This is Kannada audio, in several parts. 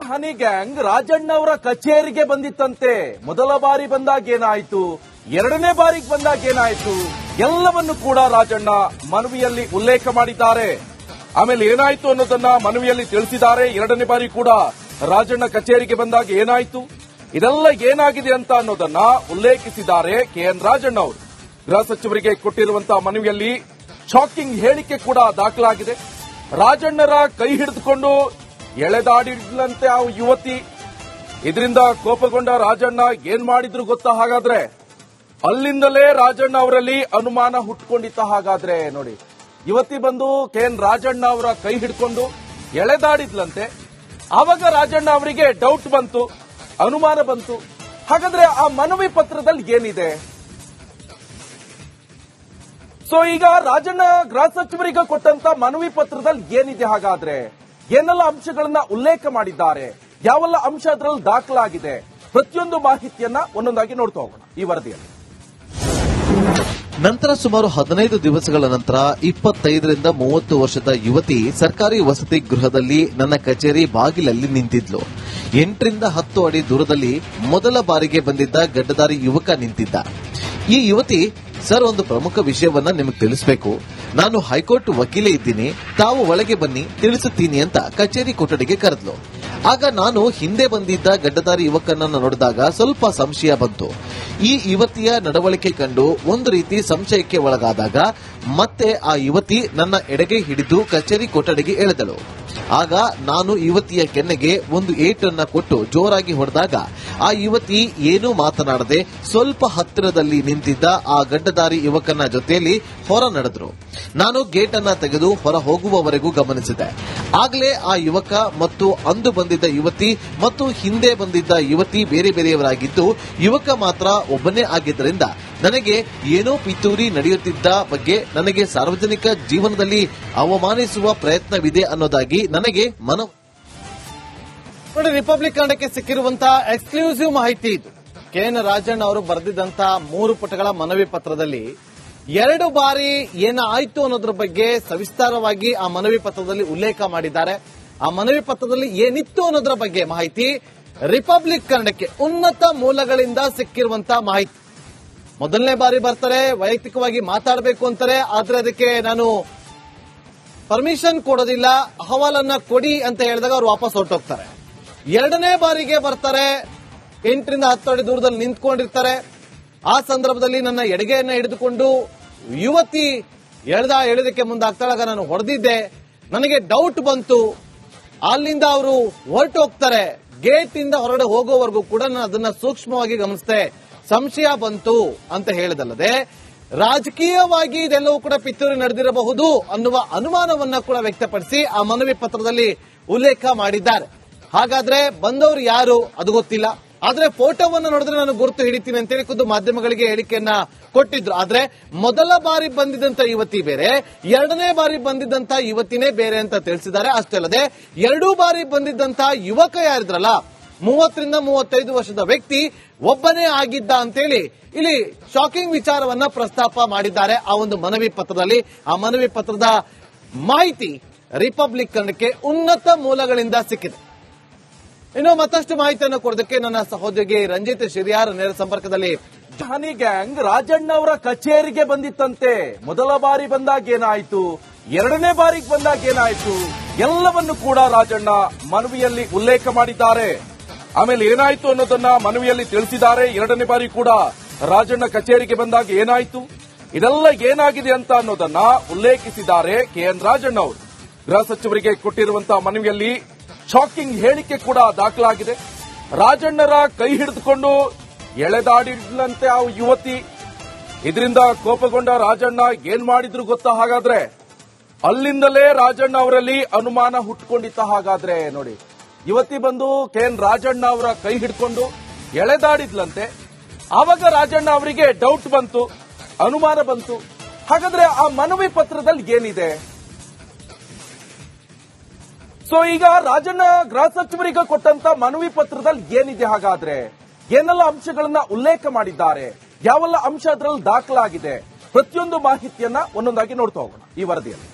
ಹನಿ ಗ್ಯಾಂಗ್ ರಾಜಣ್ಣ ಅವರ ಕಚೇರಿಗೆ ಬಂದಿತ್ತಂತೆ. ಮೊದಲ ಬಾರಿ ಬಂದಾಗ ಏನಾಯ್ತು, ಎರಡನೇ ಬಾರಿಗೆ ಬಂದಾಗ ಏನಾಯ್ತು, ಎಲ್ಲವನ್ನು ಕೂಡ ರಾಜಣ್ಣ ಮನವಿಯಲ್ಲಿ ಉಲ್ಲೇಖ ಮಾಡಿದ್ದಾರೆ. ಆಮೇಲೆ ಏನಾಯ್ತು ಅನ್ನೋದನ್ನ ಮನವಿಯಲ್ಲಿ ತಿಳಿಸಿದ್ದಾರೆ. ಎರಡನೇ ಬಾರಿ ಕೂಡ ರಾಜಣ್ಣ ಕಚೇರಿಗೆ ಬಂದಾಗ ಏನಾಯ್ತು, ಇದೆಲ್ಲ ಏನಾಗಿದೆ ಅಂತ ಅನ್ನೋದನ್ನ ಉಲ್ಲೇಖಿಸಿದ್ದಾರೆ ಕೆಎನ್ ರಾಜಣ್ಣ ಅವರು. ಗೃಹ ಸಚಿವರಿಗೆ ಕೊಟ್ಟಿರುವಂತಹ ಮನವಿಯಲ್ಲಿ ಶಾಕಿಂಗ್ ಹೇಳಿಕೆ ಕೂಡ ದಾಖಲಾಗಿದೆ. ರಾಜಣ್ಣರ ಕೈ ಹಿಡಿದುಕೊಂಡು ಎಳೆದಾಡಿದ್ಲಂತೆ ಆ ಯುವತಿ. ಇದರಿಂದ ಕೋಪಗೊಂಡ ರಾಜಣ್ಣ ಏನ್ ಮಾಡಿದ್ರು ಗೊತ್ತಾ? ಹಾಗಾದ್ರೆ ಅಲ್ಲಿಂದಲೇ ರಾಜಣ್ಣ ಅವರಲ್ಲಿ ಅನುಮಾನ ಹುಟ್ಟುಕೊಂಡಿತ್ತ. ಹಾಗಾದ್ರೆ ನೋಡಿ, ಯುವತಿ ಬಂದು ಕೆಎನ್ ರಾಜಣ್ಣ ಅವರ ಕೈ ಹಿಡ್ಕೊಂಡು ಎಳೆದಾಡಿದ್ಲಂತೆ. ಆವಾಗ ರಾಜಣ್ಣ ಅವರಿಗೆ ಡೌಟ್ ಬಂತು, ಅನುಮಾನ ಬಂತು. ಹಾಗಾದ್ರೆ ಆ ಮನವಿ ಪತ್ರದಲ್ಲಿ ಏನಿದೆ? ಸೊ ಈಗ ರಾಜಣ್ಣ ಗೃಹ ಸಚಿವರಿಗೆ ಕೊಟ್ಟಂತ ಮನವಿ ಪತ್ರದಲ್ಲಿ ಏನಿದೆ? ಹಾಗಾದ್ರೆ ಏನೆಲ್ಲ ಅಂಶಗಳನ್ನ ಉಲ್ಲೇಖ ಮಾಡಿದ್ದಾರೆ, ಯಾವೆಲ್ಲ ಅಂಶ ಅದರಲ್ಲಿ ದಾಖಲಾಗಿದೆ, ಪ್ರತಿಯೊಂದು ಮಾಹಿತಿಯನ್ನ ಒಂದೊಂದಾಗಿ ನೋಡ್ತಾ ಹೋಗೋಣ ಈ ವರದಿಯಲ್ಲಿ. ನಂತರ ಸುಮಾರು 15 ದಿವಸಗಳ ನಂತರ 25ರಿಂದ 30 ವರ್ಷದ ಯುವತಿ ಸರ್ಕಾರಿ ವಸತಿ ಗೃಹದಲ್ಲಿ ನನ್ನ ಕಚೇರಿ ಬಾಗಿಲಲ್ಲಿ ನಿಂತಿದ್ಲು. 8ರಿಂದ 10 ಅಡಿ ದೂರದಲ್ಲಿ ಮೊದಲ ಬಾರಿಗೆ ಬಂದಿದ್ದ ಗಡ್ಡಧಾರಿ ಯುವಕ ನಿಂತಿದ್ದ. ಈ ಯುವತಿ, ಸರ್, ಒಂದು ಪ್ರಮುಖ ವಿಷಯವನ್ನ ನಿಮಗೆ ತಿಳಿಸಬೇಕು. ನಾನು ಹೈಕೋರ್ಟ್ ವಕೀಲೆ ಇದ್ದೀನಿ, ತಾವು ಒಳಗೆ ಬನ್ನಿ, ತಿಳಿಸುತ್ತೀನಿ ಅಂತ ಕಚೇರಿ ಕೊಠಡಿಗೆ ಕರೆದ್ಲು. ಆಗ ನಾನು ಹಿಂದೆ ಬಂದಿದ್ದ ಗಡ್ಡಧಾರಿ ಯುವಕನನ್ನ ನೋಡಿದಾಗ ಸ್ವಲ್ಪ ಸಂಶಯ ಬಂತು. ಈ ಯುವತಿಯ ನಡವಳಿಕೆ ಕಂಡು ಒಂದು ರೀತಿ ಸಂಶಯಕ್ಕೆ ಒಳಗಾದಾಗ ಮತ್ತೆ ಆ ಯುವತಿ ನನ್ನ ಎಡಗೈ ಹಿಡಿದು ಕಚೇರಿ ಕೊಠಡಿಗೆ ಎಳೆದಳು. ಆಗ ನಾನು ಯುವತಿಯ ಕೆನ್ನೆಗೆ ಒಂದು ಏಟನ್ನ ಕೊಟ್ಟು ಜೋರಾಗಿ ಹೊಡೆದಾಗ ಆ ಯುವತಿ ಏನೂ ಮಾತನಾಡದೆ ಸ್ವಲ್ಪ ಹತ್ತಿರದಲ್ಲಿ ನಿಂತಿದ್ದ ಆ ಗಡ್ಡಧಾರಿ ಯುವಕನ ಜೊತೆಯಲ್ಲಿ ಹೊರ ನಡೆದ್ರು. ನಾನು ಗೇಟ್ ಅನ್ನ ತೆಗೆದು ಹೊರ ಹೋಗುವವರೆಗೂ ಗಮನಿಸಿದೆ. ಆಗಲೇ ಆ ಯುವಕ ಮತ್ತು ಅಂದು ಬಂದಿದ್ದ ಯುವತಿ ಮತ್ತು ಹಿಂದೆ ಬಂದಿದ್ದ ಯುವತಿ ಬೇರೆ ಬೇರೆಯವರಾಗಿದ್ದು, ಯುವಕ ಮಾತ್ರ ಒಬ್ಬನೇ ಆಗಿದ್ದರಿಂದ ನನಗೆ ಏನೋ ಪಿತೂರಿ ನಡೆಯುತ್ತಿದ್ದ ಬಗ್ಗೆ, ನನಗೆ ಸಾರ್ವಜನಿಕ ಜೀವನದಲ್ಲಿ ಅವಮಾನಿಸುವ ಪ್ರಯತ್ನವಿದೆ ಅನ್ನೋದಾಗಿ ನನಗೆ ಮನವಿ. ನೋಡಿ, ರಿಪಬ್ಲಿಕ್ ಕನ್ನಡಕ್ಕೆ ಸಿಕ್ಕಿರುವಂತಹ ಎಕ್ಸ್ಕ್ಲೂಸಿವ್ ಮಾಹಿತಿ ಇದು. ಕೆಎನ್ ರಾಜಣ್ಣ ಅವರು ಬರೆದಿದ್ದಂತಹ 3 ಪುಟಗಳ ಮನವಿ ಪತ್ರದಲ್ಲಿ 2 ಬಾರಿ ಏನಾಯ್ತು ಅನ್ನೋದ್ರ ಬಗ್ಗೆ ಸವಿಸ್ತಾರವಾಗಿ ಆ ಮನವಿ ಪತ್ರದಲ್ಲಿ ಉಲ್ಲೇಖ ಮಾಡಿದ್ದಾರೆ. ಆ ಮನವಿ ಪತ್ರದಲ್ಲಿ ಏನಿತ್ತು ಅನ್ನೋದ್ರ ಬಗ್ಗೆ ಮಾಹಿತಿ ರಿಪಬ್ಲಿಕ್ ಕನ್ನಡಕ್ಕೆ ಉನ್ನತ ಮೂಲಗಳಿಂದ ಸಿಕ್ಕಿರುವಂತಹ ಮಾಹಿತಿ. ಮೊದಲನೇ ಬಾರಿ ಬರ್ತಾರೆ, ವೈಯಕ್ತಿಕವಾಗಿ ಮಾತಾಡಬೇಕು ಅಂತಾರೆ, ಆದ್ರೆ ಅದಕ್ಕೆ ನಾನು ಪರ್ಮಿಷನ್ ಕೊಡೋದಿಲ್ಲ, ಅಹವಾಲನ್ನ ಕೊಡಿ ಅಂತ ಹೇಳಿದಾಗ ಅವ್ರು ವಾಪಸ್ ಹೊರಟೋಗ್ತಾರೆ. ಎರಡನೇ ಬಾರಿಗೆ ಬರ್ತಾರೆ, 8ರಿಂದ 10 ಅಡಿ ದೂರದಲ್ಲಿ ನಿಂತ್ಕೊಂಡಿರ್ತಾರೆ. ಆ ಸಂದರ್ಭದಲ್ಲಿ ನನ್ನ ಎಡಗೆಯನ್ನ ಹಿಡಿದುಕೊಂಡು ಯುವತಿ ಎಳೆದಕ್ಕೆ ಮುಂದಾಗ್ತಾಳಾಗ ನಾನು ಹೊಡೆದಿದ್ದೆ. ನನಗೆ ಡೌಟ್ ಬಂತು, ಅಲ್ಲಿಂದ ಅವರು ಹೊರಟೋಗ್ತಾರೆ. ಗೇಟ್ ಇಂದ ಹೊರಗಡೆ ಹೋಗೋವರೆಗೂ ಕೂಡ ನಾನು ಅದನ್ನ ಸೂಕ್ಷ್ಮವಾಗಿ ಗಮನಿಸಿದೆ, ಸಂಶಯ ಬಂತು ಅಂತ ಹೇಳಿದಲ್ಲದೆ ರಾಜಕೀಯವಾಗಿ ಇದೆಲ್ಲವೂ ಕೂಡ ಪಿತೂರಿ ನಡೆದಿರಬಹುದು ಅನ್ನುವ ಅನುಮಾನವನ್ನ ಕೂಡ ವ್ಯಕ್ತಪಡಿಸಿ ಆ ಮನವಿ ಪತ್ರದಲ್ಲಿ ಉಲ್ಲೇಖ ಮಾಡಿದ್ದಾರೆ. ಹಾಗಾದ್ರೆ ಬಂದವರು ಯಾರು ಅದು ಗೊತ್ತಿಲ್ಲ, ಆದ್ರೆ ಫೋಟೋವನ್ನು ನೋಡಿದ್ರೆ ನಾನು ಗುರುತು ಹಿಡಿತೀನಿ ಅಂತೇಳಿ ಖುದ್ದು ಮಾಧ್ಯಮಗಳಿಗೆ ಹೇಳಿಕೆಯನ್ನ ಕೊಟ್ಟಿದ್ರು. ಆದ್ರೆ ಮೊದಲ ಬಾರಿ ಬಂದಿದ್ದಂತ ಯುವತಿ ಬೇರೆ, ಎರಡನೇ ಬಾರಿ ಬಂದಿದ್ದಂತ ಯುವತಿನೇ ಬೇರೆ ಅಂತ ತಿಳಿಸಿದ್ದಾರೆ. ಅಷ್ಟೇ ಅಲ್ಲದೆ 2 ಬಾರಿ ಬಂದಿದ್ದಂತ ಯುವಕ ಯಾರಿದ್ರಲ್ಲ, 30ರಿಂದ 35 ವರ್ಷದ ವ್ಯಕ್ತಿ ಒಬ್ಬನೇ ಆಗಿದ್ದ ಅಂತೇಳಿ ಇಲ್ಲಿ ಶಾಕಿಂಗ್ ವಿಚಾರವನ್ನ ಪ್ರಸ್ತಾಪ ಮಾಡಿದ್ದಾರೆ ಆ ಒಂದು ಮನವಿ ಪತ್ರದಲ್ಲಿ. ಆ ಮನವಿ ಪತ್ರದ ಮಾಹಿತಿ ರಿಪಬ್ಲಿಕ್ ಕನ್ನಡಕ್ಕೆ ಉನ್ನತ ಮೂಲಗಳಿಂದ ಸಿಕ್ಕಿದೆ. ಇನ್ನು ಮತ್ತಷ್ಟು ಮಾಹಿತಿಯನ್ನು ಕೊಡೋದಕ್ಕೆ ನನ್ನ ಸಹೋದರಿಗೆ ರಂಜಿತ್ ಶಿರಿಯಾರ್ ನೇರ ಸಂಪರ್ಕದಲ್ಲಿ. ಹನಿ ಗ್ಯಾಂಗ್ ರಾಜಣ್ಣ ಅವರ ಕಚೇರಿಗೆ ಬಂದಿತ್ತಂತೆ. ಮೊದಲ ಬಾರಿ ಬಂದಾಗ ಏನಾಯ್ತು, ಎರಡನೇ ಬಾರಿಗೆ ಬಂದಾಗ ಏನಾಯ್ತು, ಎಲ್ಲವನ್ನು ಕೂಡ ರಾಜಣ್ಣ ಮನವಿಯಲ್ಲಿ ಉಲ್ಲೇಖ ಮಾಡಿದ್ದಾರೆ. ಆಮೇಲೆ ಏನಾಯ್ತು ಅನ್ನೋದನ್ನ ಮನವಿಯಲ್ಲಿ ತಿಳಿಸಿದ್ದಾರೆ. ಎರಡನೇ ಬಾರಿ ಕೂಡ ರಾಜಣ್ಣ ಕಚೇರಿಗೆ ಬಂದಾಗ ಏನಾಯ್ತು, ಇದೆಲ್ಲ ಏನಾಗಿದೆ ಅಂತ ಅನ್ನೋದನ್ನ ಉಲ್ಲೇಖಿಸಿದ್ದಾರೆ ಕೆಎನ್ ರಾಜಣ್ಣ ಅವರು. ಗೃಹ ಸಚಿವರಿಗೆ ಕೊಟ್ಟಿರುವಂತಹ ಮನವಿಯಲ್ಲಿ ಶಾಕಿಂಗ್ ಹೇಳಿಕೆ ಕೂಡ ದಾಖಲಾಗಿದೆ. ರಾಜಣ್ಣರ ಕೈ ಹಿಡಿದುಕೊಂಡು ಎಳೆದಾಡಿದ್ಲಂತೆ ಆ ಯುವತಿ. ಇದರಿಂದ ಕೋಪಗೊಂಡ ರಾಜಣ್ಣ ಏನ್ ಮಾಡಿದ್ರು ಗೊತ್ತಾ? ಹಾಗಾದ್ರೆ ಅಲ್ಲಿಂದಲೇ ರಾಜಣ್ಣ ಅವರಲ್ಲಿ ಅನುಮಾನ ಹುಟ್ಟುಕೊಂಡಿತ್ತ. ಹಾಗಾದ್ರೆ ನೋಡಿ, ಯುವತಿ ಬಂದು ಕೆಎನ್ ರಾಜಣ್ಣ ಅವರ ಕೈ ಹಿಡ್ಕೊಂಡು ಎಳೆದಾಡಿದ್ಲಂತೆ. ಆವಾಗ ರಾಜಣ್ಣ ಅವರಿಗೆ ಡೌಟ್ ಬಂತು, ಅನುಮಾನ ಬಂತು. ಹಾಗಾದ್ರೆ ಆ ಮನವಿ ಪತ್ರದಲ್ಲಿ ಏನಿದೆ? ಸೊ ಈಗ ರಾಜಣ್ಣ ಗೃಹ ಸಚಿವರಿಗೆ ಕೊಟ್ಟಂತ ಮನವಿ ಪತ್ರದಲ್ಲಿ ಏನಿದೆ? ಹಾಗಾದ್ರೆ ಏನೆಲ್ಲ ಅಂಶಗಳನ್ನ ಉಲ್ಲೇಖ ಮಾಡಿದ್ದಾರೆ, ಯಾವೆಲ್ಲ ಅಂಶ ಅದರಲ್ಲಿ ದಾಖಲಾಗಿದೆ, ಪ್ರತಿಯೊಂದು ಮಾಹಿತಿಯನ್ನ ಒಂದೊಂದಾಗಿ ನೋಡ್ತಾ ಹೋಗೋಣ ಈ ವರದಿಯಲ್ಲಿ.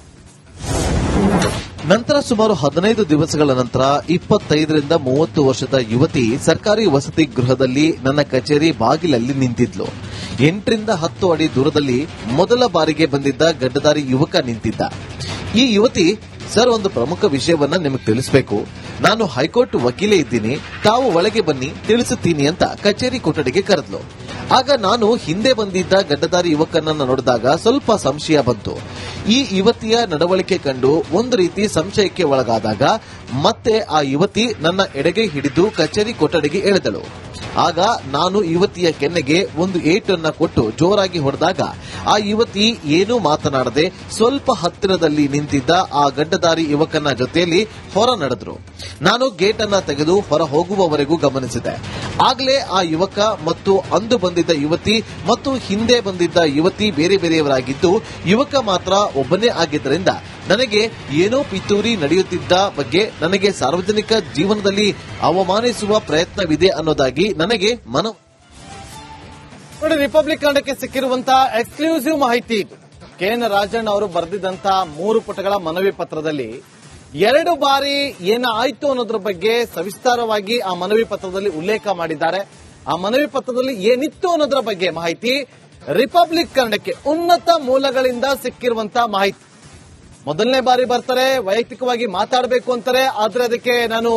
ನಂತರ ಸುಮಾರು 15 ದಿವಸಗಳ ನಂತರ 25ರಿಂದ 30 ವರ್ಷದ ಯುವತಿ ಸರ್ಕಾರಿ ವಸತಿ ಗೃಹದಲ್ಲಿ ನನ್ನ ಕಚೇರಿ ಬಾಗಿಲಲ್ಲಿ ನಿಂತಿದ್ಲು. 8ರಿಂದ 10 ಅಡಿ ದೂರದಲ್ಲಿ ಮೊದಲ ಬಾರಿಗೆ ಬಂದಿದ್ದ ಗಡ್ಡಧಾರಿ ಯುವಕ ನಿಂತಿದ್ದ. ಈ ಯುವತಿ, ಸರ್, ಒಂದು ಪ್ರಮುಖ ವಿಷಯವನ್ನ ನಿಮಗೆ ತಿಳಿಸಬೇಕು. ನಾನು ಹೈಕೋರ್ಟ್ ವಕೀಲೆ ಇದ್ದೀನಿ, ತಾವು ಒಳಗೆ ಬನ್ನಿ, ತಿಳಿಸುತ್ತೀನಿ ಅಂತ ಕಚೇರಿ ಕೊಠಡಿಗೆ ಕರೆದ್ಲು. ಆಗ ನಾನು ಹಿಂದೆ ಬಂದಿದ್ದ ಗಡ್ಡಧಾರಿ ಯುವಕನನ್ನ ನೋಡಿದಾಗ ಸ್ವಲ್ಪ ಸಂಶಯ ಬಂತು. ಈ ಯುವತಿಯ ನಡವಳಿಕೆ ಕಂಡು ಒಂದು ರೀತಿ ಸಂಶಯಕ್ಕೆ ಒಳಗಾದಾಗ ಮತ್ತೆ ಆ ಯುವತಿ ನನ್ನ ಎಡಗೈ ಹಿಡಿದು ಕಚೇರಿ ಕೊಠಡಿಗೆ ಎಳೆದಳು. ಆಗ ನಾನು ಯುವತಿಯ ಕೆನ್ನೆಗೆ ಒಂದು ಏಟನ್ನ ಕೊಟ್ಟು ಜೋರಾಗಿ ಹೊಡೆದಾಗ ಆ ಯುವತಿ ಏನೂ ಮಾತನಾಡದೆ ಸ್ವಲ್ಪ ಹತ್ತಿರದಲ್ಲಿ ನಿಂತಿದ್ದ ಆ ಗಡ್ಡಧಾರಿ ಯುವಕನ ಜೊತೆಯಲ್ಲಿ ಹೊರ ನಡೆದ್ರು. ನಾನು ಗೇಟ್ ಅನ್ನ ತೆಗೆದು ಹೊರ ಹೋಗುವವರೆಗೂ ಗಮನಿಸಿದೆ. ಆಗಲೇ ಆ ಯುವಕ ಮತ್ತು ಅಂದು ಬಂದಿದ್ದ ಯುವತಿ ಮತ್ತು ಹಿಂದೆ ಬಂದಿದ್ದ ಯುವತಿ ಬೇರೆ ಬೇರೆಯವರಾಗಿದ್ದು, ಯುವಕ ಮಾತ್ರ ಒಬ್ಬನೇ ಆಗಿದ್ದರಿಂದ ನನಗೆ ಏನೋ ಪಿತೂರಿ ನಡೆಯುತ್ತಿದ್ದ ಬಗ್ಗೆ, ನನಗೆ ಸಾರ್ವಜನಿಕ ಜೀವನದಲ್ಲಿ ಅವಮಾನಿಸುವ ಪ್ರಯತ್ನವಿದೆ ಅನ್ನೋದಾಗಿ ನನಗೆ ಮನವಿ. ನೋಡಿ, ರಿಪಬ್ಲಿಕ್ ಕನ್ನಡಕ್ಕೆ ಸಿಕ್ಕಿರುವಂತಹ ಎಕ್ಸ್ಕ್ಲೂಸಿವ್ ಮಾಹಿತಿ ಇದು. ಕೆಎನ್ ರಾಜಣ್ಣ ಅವರು ಬರೆದಿದ್ದಂತಹ 3 ಪುಟಗಳ ಮನವಿ ಪತ್ರದಲ್ಲಿ 2 ಬಾರಿ ಏನಾಯ್ತು ಅನ್ನೋದ್ರ ಬಗ್ಗೆ ಸವಿಸ್ತಾರವಾಗಿ ಆ ಮನವಿ ಪತ್ರದಲ್ಲಿ ಉಲ್ಲೇಖ ಮಾಡಿದ್ದಾರೆ. ಆ ಮನವಿ ಪತ್ರದಲ್ಲಿ ಏನಿತ್ತು ಅನ್ನೋದ್ರ ಬಗ್ಗೆ ಮಾಹಿತಿ ರಿಪಬ್ಲಿಕ್ ಕನ್ನಡಕ್ಕೆ ಉನ್ನತ ಮೂಲಗಳಿಂದ ಸಿಕ್ಕಿರುವಂತಹ ಮಾಹಿತಿ. ಮೊದಲನೇ ಬಾರಿ ಬರ್ತಾರೆ, ವೈಯಕ್ತಿಕವಾಗಿ ಮಾತಾಡಬೇಕು ಅಂತಾರೆ, ಆದ್ರೆ ಅದಕ್ಕೆ ನಾನು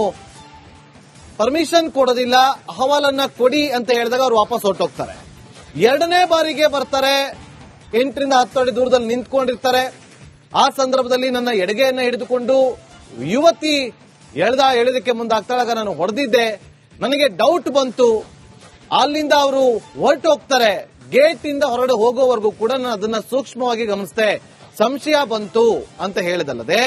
ಪರ್ಮಿಷನ್ ಕೊಡೋದಿಲ್ಲ, ಅಹವಾಲನ್ನ ಕೊಡಿ ಅಂತ ಹೇಳಿದಾಗ ಅವ್ರು ವಾಪಸ್ ಹೊರಟೋಗ್ತಾರೆ. 2ನೇ ಬಾರಿಗೆ ಬರ್ತಾರೆ, 8ರಿಂದ 10 ಅಡಿ ದೂರದಲ್ಲಿ ನಿಂತ್ಕೊಂಡಿರ್ತಾರೆ. ಆ ಸಂದರ್ಭದಲ್ಲಿ ನನ್ನ ಎಡಗೈಯನ್ನ ಹಿಡಿದುಕೊಂಡು ಯುವತಿ ಎಳೆದಕ್ಕೆ ಮುಂದಾಗ್ತಾಳಾಗ ನಾನು ಹೊಡೆದಿದ್ದೆ. ನನಗೆ ಡೌಟ್ ಬಂತು, ಅಲ್ಲಿಂದ ಅವರು ಹೊರಟು ಹೋಗ್ತಾರೆ. ಗೇಟ್ ಇಂದ ಹೊರಡೆ ಹೋಗೋವರೆಗೂ ಕೂಡ ನಾನು ಅದನ್ನ ಸೂಕ್ಷ್ಮವಾಗಿ ಗಮನಿಸಿದೆ. ಸಂಶಯ ಬಂತು ಅಂತ ಹೇಳಿದಲ್ಲದೆ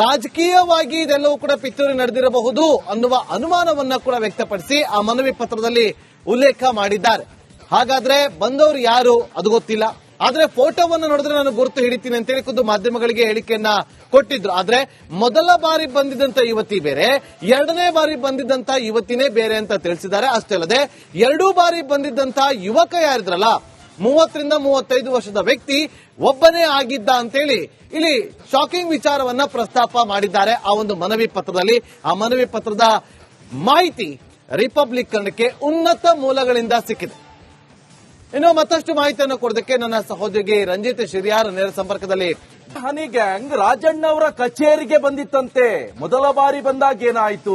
ರಾಜಕೀಯವಾಗಿ ಇದೆಲ್ಲವೂ ಕೂಡ ಪಿತೂರಿ ನಡೆದಿರಬಹುದು ಅನ್ನುವ ಅನುಮಾನವನ್ನ ಕೂಡ ವ್ಯಕ್ತಪಡಿಸಿ ಆ ಮನವಿ ಪತ್ರದಲ್ಲಿ ಉಲ್ಲೇಖ ಮಾಡಿದ್ದಾರೆ. ಹಾಗಾದ್ರೆ ಬಂದವರು ಯಾರು ಅದು ಗೊತ್ತಿಲ್ಲ, ಆದ್ರೆ ಫೋಟೋವನ್ನು ನೋಡಿದ್ರೆ ನಾನು ಗುರುತು ಹಿಡಿತೀನಿ ಅಂತೇಳಿ ಖುದ್ದು ಮಾಧ್ಯಮಗಳಿಗೆ ಹೇಳಿಕೆಯನ್ನ ಕೊಟ್ಟಿದ್ರು. ಆದ್ರೆ ಮೊದಲ ಬಾರಿ ಬಂದಿದ್ದಂತ ಯುವತಿ ಬೇರೆ, 2ನೇ ಬಾರಿ ಬಂದಿದ್ದಂತ ಯುವತಿನೇ ಬೇರೆ ಅಂತ ತಿಳಿಸಿದ್ದಾರೆ. ಅಷ್ಟೇ ಅಲ್ಲದೆ 2 ಬಾರಿ ಬಂದಿದ್ದಂತ ಯುವಕ ಯಾರಿದ್ರಲ್ಲ, 30ರಿಂದ 35 ವರ್ಷದ ವ್ಯಕ್ತಿ ಒಬ್ಬನೇ ಆಗಿದ್ದ ಅಂತೇಳಿ ಇಲ್ಲಿ ಶಾಕಿಂಗ್ ವಿಚಾರವನ್ನ ಪ್ರಸ್ತಾಪ ಮಾಡಿದ್ದಾರೆ ಆ ಒಂದು ಮನವಿ ಪತ್ರದಲ್ಲಿ. ಆ ಮನವಿ ಪತ್ರದ ಮಾಹಿತಿ ರಿಪಬ್ಲಿಕ್ ಕನ್ನಡಕ್ಕೆ ಉನ್ನತ ಮೂಲಗಳಿಂದ ಸಿಕ್ಕಿದೆ. ಇನ್ನು ಮತ್ತಷ್ಟು ಮಾಹಿತಿಯನ್ನು ಕೊಡೋದಕ್ಕೆ ನನ್ನ ಸಹೋದ್ಯೋಗಿ ರಂಜಿತ್ ಶಿರಿಯಾರ್ ನೇರ ಸಂಪರ್ಕದಲ್ಲಿ. ಹನಿ ಗ್ಯಾಂಗ್ ರಾಜಣ್ಣ ಅವರ ಕಚೇರಿಗೆ ಬಂದಿತ್ತಂತೆ. ಮೊದಲ ಬಾರಿ ಬಂದಾಗ ಏನಾಯ್ತು,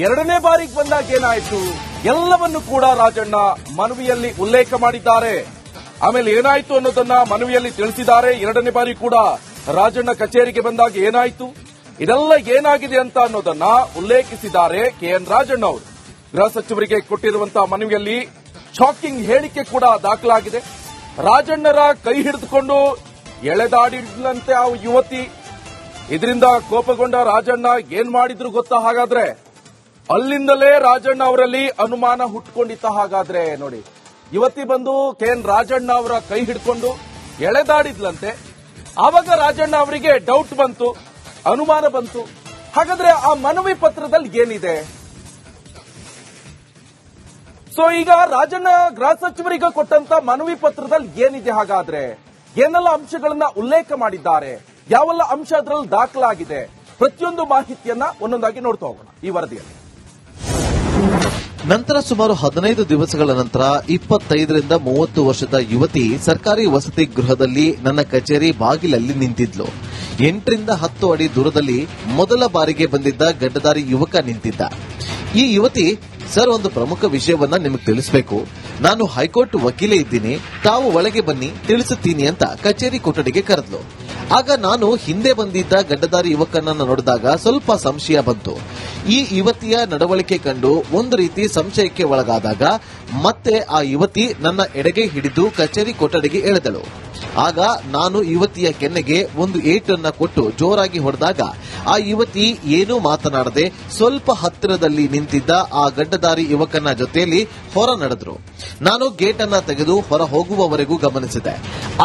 2ನೇ ಬಾರಿಗೆ ಬಂದಾಗ ಏನಾಯ್ತು, ಎಲ್ಲವನ್ನು ಕೂಡ ರಾಜಣ್ಣ ಮನವಿಯಲ್ಲಿ ಉಲ್ಲೇಖ ಮಾಡಿದ್ದಾರೆ. ಆಮೇಲೆ ಏನಾಯ್ತು ಅನ್ನೋದನ್ನ ಮನವಿಯಲ್ಲಿ ತಿಳಿಸಿದ್ದಾರೆ. 2ನೇ ಬಾರಿ ಕೂಡ ರಾಜಣ್ಣ ಕಚೇರಿಗೆ ಬಂದಾಗ ಏನಾಯ್ತು, ಇದೆಲ್ಲ ಏನಾಗಿದೆ ಅಂತ ಅನ್ನೋದನ್ನ ಉಲ್ಲೇಖಿಸಿದ್ದಾರೆ ಕೆಎನ್ ರಾಜಣ್ಣ ಅವರು. ಗೃಹ ಸಚಿವರಿಗೆ ಕೊಟ್ಟಿರುವಂತಹ ಮನವಿಯಲ್ಲಿ ಶಾಕಿಂಗ್ ಹೇಳಿಕೆ ಕೂಡ ದಾಖಲಾಗಿದೆ. ರಾಜಣ್ಣರ ಕೈ ಹಿಡಿದುಕೊಂಡು ಎಳೆದಾಡಿದ್ಲಂತೆ ಆ ಯುವತಿ. ಇದರಿಂದ ಕೋಪಗೊಂಡ ರಾಜಣ್ಣ ಏನ್ ಮಾಡಿದ್ರು ಗೊತ್ತಾ? ಹಾಗಾದ್ರೆ ಅಲ್ಲಿಂದಲೇ ರಾಜಣ್ಣ ಅವರಲ್ಲಿ ಅನುಮಾನ ಹುಟ್ಟುಕೊಂಡಿತ್ತ. ಹಾಗಾದ್ರೆ ನೋಡಿ, ಯುವತಿ ಬಂದು ಕೆಎನ್ ರಾಜಣ್ಣ ಅವರ ಕೈ ಹಿಡ್ಕೊಂಡು ಎಳೆದಾಡಿದ್ಲಂತೆ. ಆವಾಗ ರಾಜಣ್ಣ ಅವರಿಗೆ ಡೌಟ್ ಬಂತು, ಅನುಮಾನ ಬಂತು. ಹಾಗಾದ್ರೆ ಆ ಮನವಿ ಪತ್ರದಲ್ಲಿ ಏನಿದೆ? ಸೊ ಈಗ ರಾಜಣ್ಣ ಗೃಹ ಸಚಿವರಿಗೆ ಕೊಟ್ಟಂತ ಮನವಿ ಪತ್ರದಲ್ಲಿ ಏನಿದೆ? ಹಾಗಾದ್ರೆ ಏನೆಲ್ಲ ಅಂಶಗಳನ್ನ ಉಲ್ಲೇಖ ಮಾಡಿದ್ದಾರೆ, ಯಾವೆಲ್ಲ ಅಂಶ ಅದರಲ್ಲಿ ದಾಖಲಾಗಿದೆ, ಪ್ರತಿಯೊಂದು ಮಾಹಿತಿಯನ್ನ ಒಂದೊಂದಾಗಿ ನೋಡ್ತಾ ಹೋಗೋಣ ಈ ವರದಿಯಲ್ಲಿ. ನಂತರ ಸುಮಾರು 15 ದಿವಸಗಳ ನಂತರ 25ರಿಂದ 30 ವರ್ಷದ ಯುವತಿ ಸರ್ಕಾರಿ ವಸತಿ ಗೃಹದಲ್ಲಿ ನನ್ನ ಕಚೇರಿ ಬಾಗಿಲಲ್ಲಿ ನಿಂತಿದ್ಲು. 8ರಿಂದ 10 ಅಡಿ ದೂರದಲ್ಲಿ ಮೊದಲ ಬಾರಿಗೆ ಬಂದಿದ್ದ ಗಡ್ಡಧಾರಿ ಯುವಕ ನಿಂತಿದ್ದ. ಈ ಯುವತಿ, ಸರ್, ಒಂದು ಪ್ರಮುಖ ವಿಷಯವನ್ನ ನಿಮಗೆ ತಿಳಿಸಬೇಕು. ನಾನು ಹೈಕೋರ್ಟ್ ವಕೀಲೆ ಇದ್ದೀನಿ, ತಾವು ಒಳಗೆ ಬನ್ನಿ, ತಿಳಿಸುತ್ತೀನಿ ಅಂತ ಕಚೇರಿ ಕೊಠಡಿಗೆ ಕರೆದ್ಲು. ಆಗ ನಾನು ಹಿಂದೆ ಬಂದಿದ್ದ ಗಡ್ಡಧಾರಿ ಯುವಕನನ್ನ ನೋಡಿದಾಗ ಸ್ವಲ್ಪ ಸಂಶಯ ಬಂತು. ಈ ಯುವತಿಯ ನಡವಳಿಕೆ ಕಂಡು ಒಂದು ರೀತಿ ಸಂಶಯಕ್ಕೆ ಒಳಗಾದಾಗ ಮತ್ತೆ ಆ ಯುವತಿ ನನ್ನ ಎಡಗೈ ಹಿಡಿದು ಕಚೇರಿ ಕೊಠಡಿಗೆ ಎಳೆದಳು. ಆಗ ನಾನು ಯುವತಿಯ ಕೆನ್ನೆಗೆ ಒಂದು ಏಟನ್ನ ಕೊಟ್ಟು ಜೋರಾಗಿ ಹೊಡೆದಾಗ ಆ ಯುವತಿ ಏನೂ ಮಾತನಾಡದೆ ಸ್ವಲ್ಪ ಹತ್ತಿರದಲ್ಲಿ ನಿಂತಿದ್ದ ಆ ಗಡ್ಡಧಾರಿ ಯುವಕನ ಜೊತೆಯಲ್ಲಿ ಹೊರ ನಡೆದ್ರು. ನಾನು ಗೇಟ್ ಅನ್ನ ತೆಗೆದು ಹೊರ ಹೋಗುವವರೆಗೂ ಗಮನಿಸಿದೆ.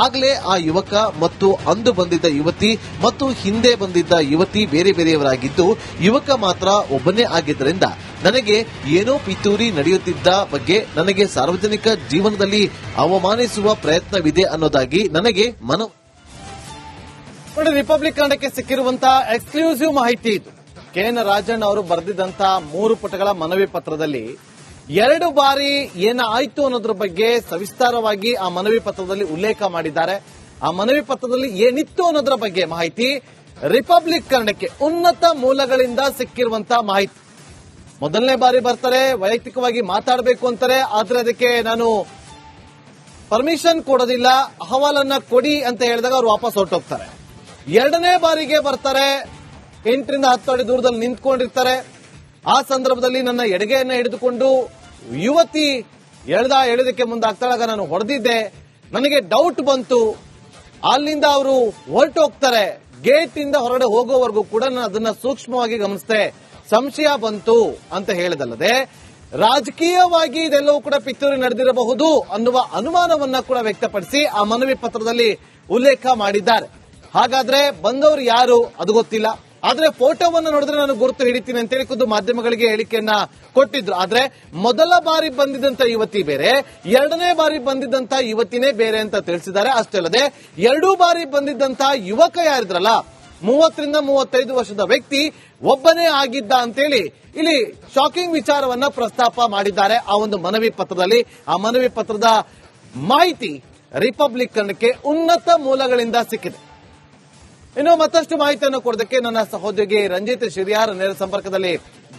ಆಗಲೇ ಆ ಯುವಕ ಮತ್ತು ಅಂದು ಬಂದಿದ್ದ ಯುವತಿ ಮತ್ತು ಹಿಂದೆ ಬಂದಿದ್ದ ಯುವತಿ ಬೇರೆ ಬೇರೆಯವರಾಗಿದ್ದು, ಯುವಕ ಮಾತ್ರ ಒಬ್ಬನೇ ಆಗಿದ್ದರಿಂದ ನನಗೆ ಏನೋ ಪಿತೂರಿ ನಡೆಯುತ್ತಿದ್ದ ಬಗ್ಗೆ, ನನಗೆ ಸಾರ್ವಜನಿಕ ಜೀವನದಲ್ಲಿ ಅವಮಾನಿಸುವ ಪ್ರಯತ್ನವಿದೆ ಅನ್ನೋದಾಗಿ ನನಗೆ ನೋಡಿ, ರಿಪಬ್ಲಿಕ್ ಕನ್ನಡಕ್ಕೆ ಸಿಕ್ಕಿರುವಂತಹ ಎಕ್ಸ್ಕ್ಲೂಸಿವ್ ಮಾಹಿತಿ ಇದು. ಕೆಎನ್ ರಾಜಣ್ಣ ಅವರು ಬರೆದಿದ್ದಂತ 3 ಪುಟಗಳ ಮನವಿ ಪತ್ರದಲ್ಲಿ 2 ಬಾರಿ ಏನಾಯ್ತು ಅನ್ನೋದ್ರ ಬಗ್ಗೆ ಸವಿಸ್ತಾರವಾಗಿ ಆ ಮನವಿ ಪತ್ರದಲ್ಲಿ ಉಲ್ಲೇಖ ಮಾಡಿದ್ದಾರೆ. ಆ ಮನವಿ ಪತ್ರದಲ್ಲಿ ಏನಿತ್ತು ಅನ್ನೋದ್ರ ಬಗ್ಗೆ ಮಾಹಿತಿ ರಿಪಬ್ಲಿಕ್ ಕನ್ನಡಕ್ಕೆ ಉನ್ನತ ಮೂಲಗಳಿಂದ ಸಿಕ್ಕಿರುವಂತಹ ಮಾಹಿತಿ. ಮೊದಲನೇ ಬಾರಿ ಬರ್ತಾರೆ, ವೈಯಕ್ತಿಕವಾಗಿ ಮಾತಾಡಬೇಕು ಅಂತಾರೆ, ಆದ್ರೆ ಅದಕ್ಕೆ ನಾನು ಪರ್ಮಿಷನ್ ಕೊಡೋದಿಲ್ಲ, ಅಹವಾಲನ್ನ ಕೊಡಿ ಅಂತ ಹೇಳಿದಾಗ ಅವ್ರು ವಾಪಸ್ ಹೊರಟೋಗ್ತಾರೆ. 2ನೇ ಬಾರಿಗೆ ಬರ್ತಾರೆ, 8 ರಿಂದ 10 ಅಡಿ ದೂರದಲ್ಲಿ ನಿಂತ್ಕೊಂಡಿರ್ತಾರೆ. ಆ ಸಂದರ್ಭದಲ್ಲಿ ನನ್ನ ಎಡಗೆಯನ್ನ ಹಿಡಿದುಕೊಂಡು ಯುವತಿ ಎಳೆದಕ್ಕೆ ಮುಂದಾಗ್ತಾಳಾಗ ನಾನು ಹೊಡೆದಿದ್ದೆ, ನನಗೆ ಡೌಟ್ ಬಂತು, ಅಲ್ಲಿಂದ ಅವರು ಹೊರಟೋಗ್ತಾರೆ. ಗೇಟ್ ಇಂದ ಹೊರಗಡೆ ಹೋಗೋವರೆಗೂ ಕೂಡ ನಾನು ಅದನ್ನ ಸೂಕ್ಷ್ಮವಾಗಿ ಗಮನಿಸಿದೆ, ಸಂಶಯ ಬಂತು ಅಂತ ಹೇಳಿದಲ್ಲದೆ ರಾಜಕೀಯವಾಗಿ ಇದೆಲ್ಲವೂ ಕೂಡ ಪಿತೂರಿ ನಡೆದಿರಬಹುದು ಅನ್ನುವ ಅನುಮಾನವನ್ನ ಕೂಡ ವ್ಯಕ್ತಪಡಿಸಿ ಆ ಮನವಿ ಪತ್ರದಲ್ಲಿ ಉಲ್ಲೇಖ ಮಾಡಿದ್ದಾರೆ. ಹಾಗಾದ್ರೆ ಬಂದವರು ಯಾರು ಅದು ಗೊತ್ತಿಲ್ಲ, ಆದ್ರೆ ಫೋಟೋವನ್ನು ನೋಡಿದ್ರೆ ನಾನು ಗುರುತು ಹಿಡಿತೀನಿ ಅಂತೇಳಿ ಖುದ್ದು ಮಾಧ್ಯಮಗಳಿಗೆ ಹೇಳಿಕೆಯನ್ನ ಕೊಟ್ಟಿದ್ರು. ಆದ್ರೆ ಮೊದಲ ಬಾರಿ ಬಂದಿದ್ದಂತ ಯುವತಿ ಬೇರೆ, 2ನೇ ಬಾರಿ ಬಂದಿದ್ದಂತ ಯುವತಿನೇ ಬೇರೆ ಅಂತ ತಿಳಿಸಿದ್ದಾರೆ. ಅಷ್ಟೇ ಅಲ್ಲದೆ 2 ಬಾರಿ ಬಂದಿದ್ದಂತ ಯುವಕ ಯಾರಿದ್ರಲ್ಲ, 30 ರಿಂದ 35 ವರ್ಷದ ವ್ಯಕ್ತಿ ಒಬ್ಬನೇ ಆಗಿದ್ದ ಅಂತೇಳಿ ಇಲ್ಲಿ ಶಾಕಿಂಗ್ ವಿಚಾರವನ್ನ ಪ್ರಸ್ತಾಪ ಮಾಡಿದ್ದಾರೆ ಆ ಒಂದು ಮನವಿ ಪತ್ರದಲ್ಲಿ. ಆ ಮನವಿ ಪತ್ರದ ಮಾಹಿತಿ ರಿಪಬ್ಲಿಕ್ ಕನ್ನಡಕ್ಕೆ ಉನ್ನತ ಮೂಲಗಳಿಂದ ಸಿಕ್ಕಿದೆ. ಇನ್ನು ಮತ್ತಷ್ಟು ಮಾಹಿತಿಯನ್ನು ಕೊಡೋದಕ್ಕೆ ನನ್ನ ಸಹೋದ್ಯೋಗಿ ರಂಜಿತ್ ಶಿರಿಯಾರ್ ನೇರ ಸಂಪರ್ಕದಲ್ಲಿ